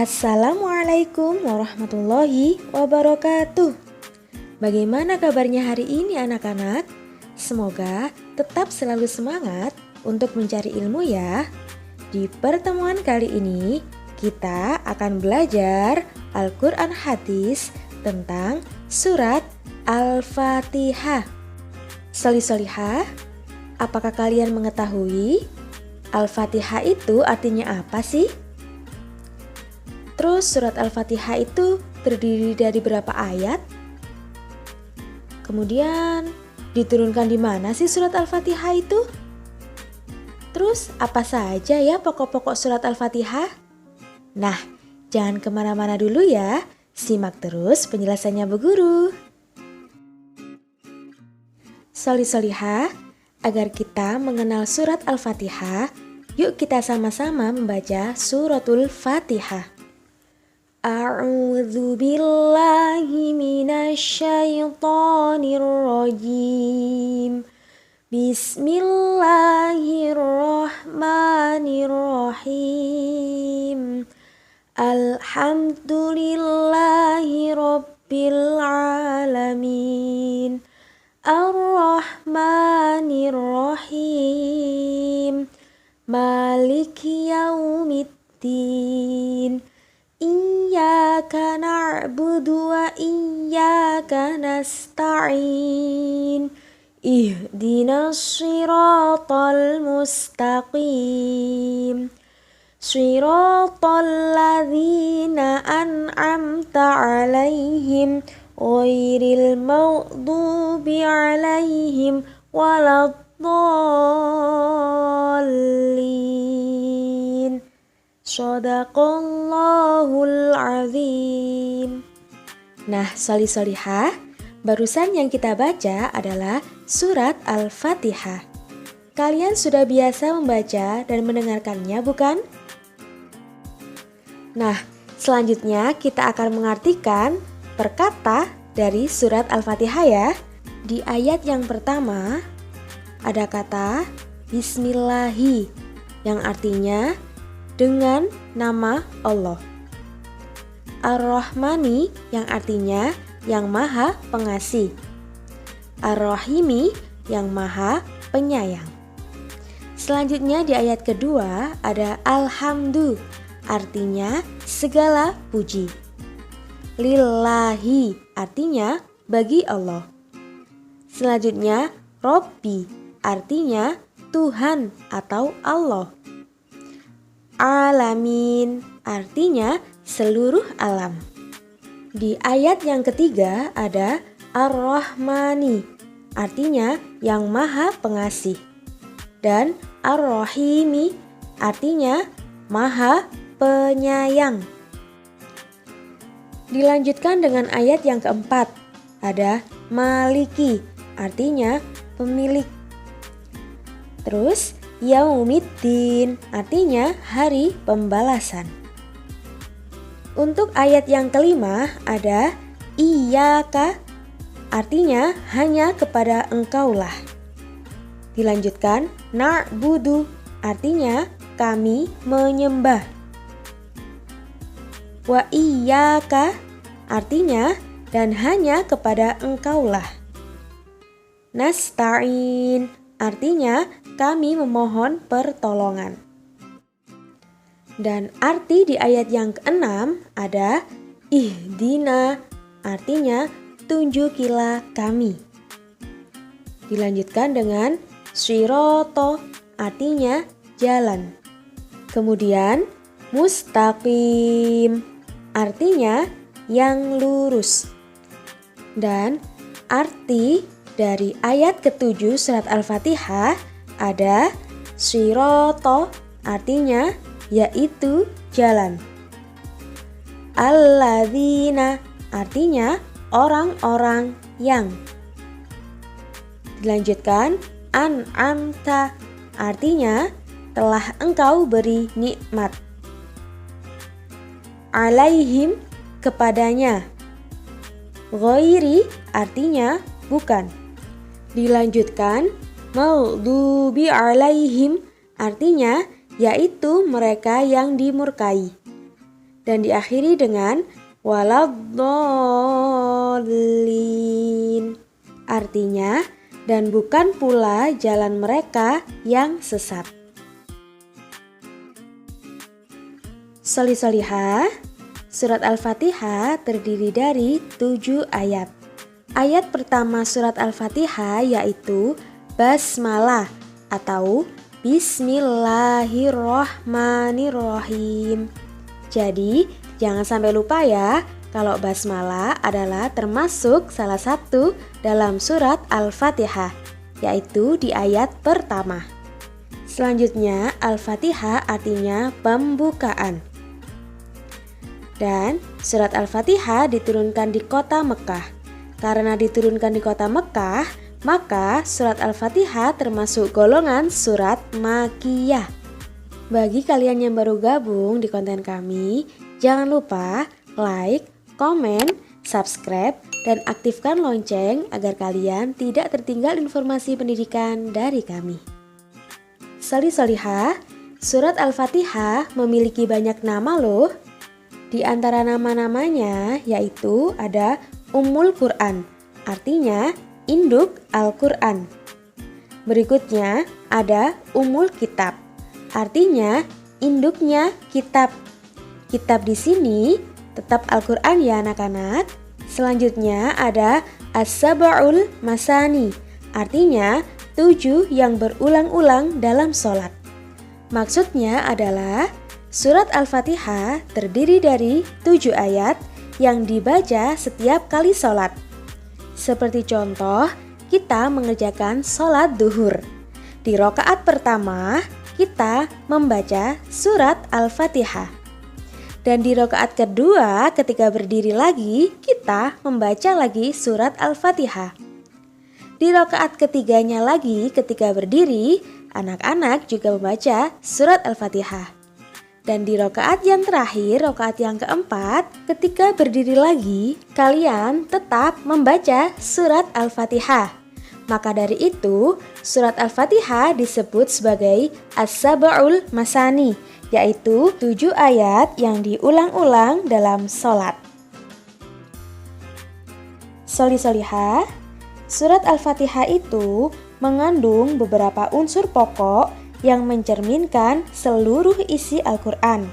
Assalamualaikum warahmatullahi wabarakatuh. Bagaimana kabarnya hari ini anak-anak? Semoga tetap selalu semangat untuk mencari ilmu ya. Di pertemuan kali ini kita akan belajar Al-Quran Hadis tentang surat Al-Fatihah. Solih-solihah, apakah kalian mengetahui Al-Fatihah itu artinya apa sih? Terus surat Al-Fatihah itu terdiri dari berapa ayat? Kemudian diturunkan di mana sih surat Al-Fatihah itu? Terus apa saja ya pokok-pokok surat Al-Fatihah? Nah, jangan kemana-mana dulu ya. Simak terus penjelasannya Bu Guru. Solih-solihah, agar kita mengenal surat Al-Fatihah, yuk kita sama-sama membaca suratul Fatihah. A'udzu billahi minasyaitonir rajim. Bismillahirrahmanirrahim. Alhamdulillahi rabbil alamin. Ar-Rahmanir-Rahim. Maliki yaumiddin. Iyyaka na'budu wa iyyaka nasta'in. Ihdinas siratal mustaqim. Siratal ladzina an'amta 'alaihim ghairil maghdubi 'alaihim waladdallin. Shadaqallahul azim. Nah, solih-solihah, barusan yang kita baca adalah surat Al-Fatihah. Kalian sudah biasa membaca dan mendengarkannya, bukan? Nah, selanjutnya kita akan mengartikan per kata dari surat Al-Fatihah ya. Di ayat yang pertama ada kata Bismillahi yang artinya dengan nama Allah. Ar-Rahmani yang artinya yang maha pengasih. Ar-Rahimi yang maha penyayang. Selanjutnya di ayat kedua ada Alhamdu artinya segala puji. Lillahi artinya bagi Allah. Selanjutnya Robbi artinya Tuhan atau Allah. Alamin artinya seluruh alam. Di ayat yang ketiga ada Ar-Rahmani artinya yang maha pengasih. Dan Ar-Rahimi artinya maha penyayang. Dilanjutkan dengan ayat yang keempat ada Maliki artinya pemilik. Terus Yaumiddin artinya hari pembalasan. Untuk ayat yang kelima ada Iyyaka artinya hanya kepada engkaulah. Dilanjutkan Na'budu artinya kami menyembah. Wa iyyaka artinya dan hanya kepada engkaulah. Nasta'in artinya kami memohon pertolongan. Dan arti di ayat yang keenam ada Ihdina artinya tunjukilah kami. Dilanjutkan dengan Sirato artinya jalan. Kemudian Mustaqim artinya yang lurus. Dan arti dari ayat ke-7 surat Al-Fatihah ada Sirato artinya yaitu jalan. Alladzina artinya orang-orang yang. Dilanjutkan An'amta artinya telah engkau beri nikmat. Alaihim kepadanya. Ghairi artinya bukan. Dilanjutkan Maghdubi alaihim artinya yaitu mereka yang dimurkai. dan diakhiri dengan waladhdallin. Artinya, dan bukan pula jalan mereka yang sesat. Sholih-sholihah, surat Al-Fatihah terdiri dari 7 ayat. Ayat pertama surat Al-Fatihah yaitu Basmalah atau Bismillahirrohmanirrohim. Jadi, jangan sampai lupa ya, kalau basmalah adalah termasuk salah satu dalam surat Al-Fatihah, yaitu di ayat pertama. Selanjutnya, Al-Fatihah artinya pembukaan. Dan surat Al-Fatihah diturunkan di kota Mekah. Karena diturunkan di kota Mekah, maka surat Al-Fatihah termasuk golongan surat Makkiyah. Bagi kalian yang baru gabung di konten kami, jangan lupa like, komen, subscribe, dan aktifkan lonceng agar kalian tidak tertinggal informasi pendidikan dari kami. Sholih-sholihah, surat Al-Fatihah memiliki banyak nama loh. Di antara nama-namanya yaitu ada Ummul Quran, artinya induk Al-Quran. Berikutnya ada Ummul Kitab, artinya induknya kitab. Kitab di sini tetap Al-Quran ya anak-anak. Selanjutnya ada As-Sab'ul Masani, artinya 7 yang berulang-ulang dalam sholat. Maksudnya adalah surat Al-Fatihah terdiri dari 7 ayat yang dibaca setiap kali sholat. Seperti contoh, kita mengerjakan sholat duhur. Di rakaat pertama, kita membaca surat Al-Fatihah. Dan di rakaat kedua, ketika berdiri lagi, kita membaca lagi surat Al-Fatihah. Di rakaat ketiganya lagi, ketika berdiri, anak-anak juga membaca surat Al-Fatihah. Dan di rakaat yang terakhir, rakaat yang keempat, ketika berdiri lagi, kalian tetap membaca surat Al-Fatihah. Maka dari itu, surat Al-Fatihah disebut sebagai As-Sab'ul Masani, yaitu 7 ayat yang diulang-ulang dalam sholat. Sholih-sholihah, surat Al-Fatihah itu mengandung beberapa unsur pokok yang mencerminkan seluruh isi Al-Quran.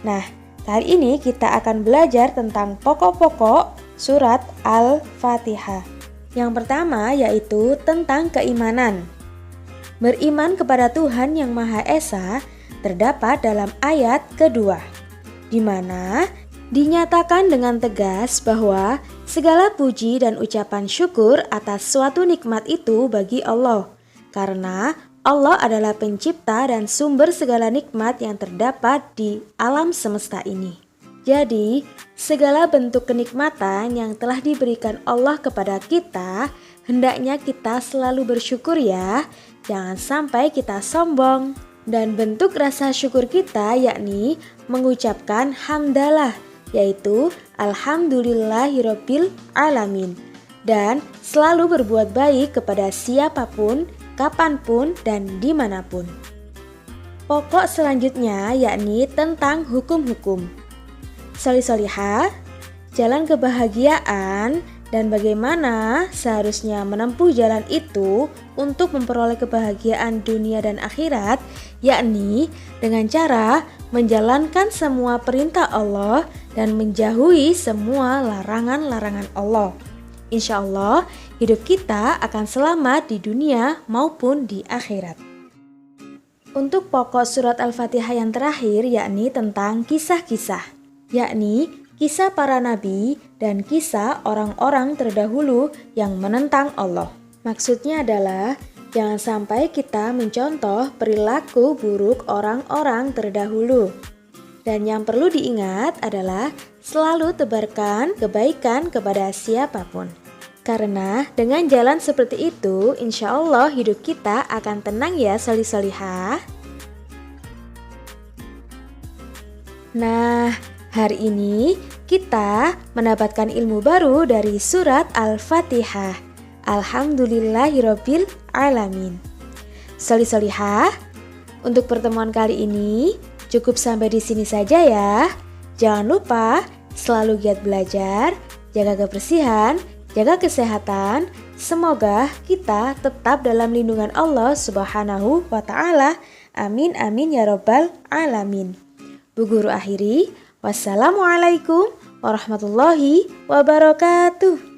Nah, kali ini kita akan belajar tentang pokok-pokok surat Al-Fatihah. Yang pertama yaitu tentang keimanan. Beriman kepada Tuhan Yang Maha Esa terdapat dalam ayat kedua, di mana dinyatakan dengan tegas bahwa segala puji dan ucapan syukur atas suatu nikmat itu bagi Allah, karena Allah adalah pencipta dan sumber segala nikmat yang terdapat di alam semesta ini. Jadi, segala bentuk kenikmatan yang telah diberikan Allah kepada kita, hendaknya kita selalu bersyukur ya, jangan sampai kita sombong. Dan bentuk rasa syukur kita yakni mengucapkan hamdalah, yaitu alhamdulillahirabbil alamin. Dan selalu berbuat baik kepada siapapun, kapanpun, dan dimanapun. Pokok selanjutnya yakni tentang hukum-hukum. Sholih-sholihah, jalan kebahagiaan dan bagaimana seharusnya menempuh jalan itu untuk memperoleh kebahagiaan dunia dan akhirat, yakni dengan cara menjalankan semua perintah Allah dan menjauhi semua larangan-larangan Allah. Insya Allah, hidup kita akan selamat di dunia maupun di akhirat. Untuk pokok surat Al-Fatihah yang terakhir yakni tentang kisah-kisah, yakni kisah para nabi dan kisah orang-orang terdahulu yang menentang Allah. Maksudnya adalah jangan sampai kita mencontoh perilaku buruk orang-orang terdahulu. Dan yang perlu diingat adalah selalu tebarkan kebaikan kepada siapapun. Karena dengan jalan seperti itu, insya Allah hidup kita akan tenang ya sholih-sholihah. Nah, hari ini kita mendapatkan ilmu baru dari surat Al-Fatihah. Alhamdulillahirabbil alamin. Sholih-sholihah, untuk pertemuan kali ini cukup sampai di sini saja ya. Jangan lupa selalu giat belajar, jaga kebersihan, jaga kesehatan. Semoga kita tetap dalam lindungan Allah Subhanahu wa Ta'ala. Amin amin ya robbal alamin. Bu Guru akhiri, wassalamualaikum warahmatullahi wabarakatuh.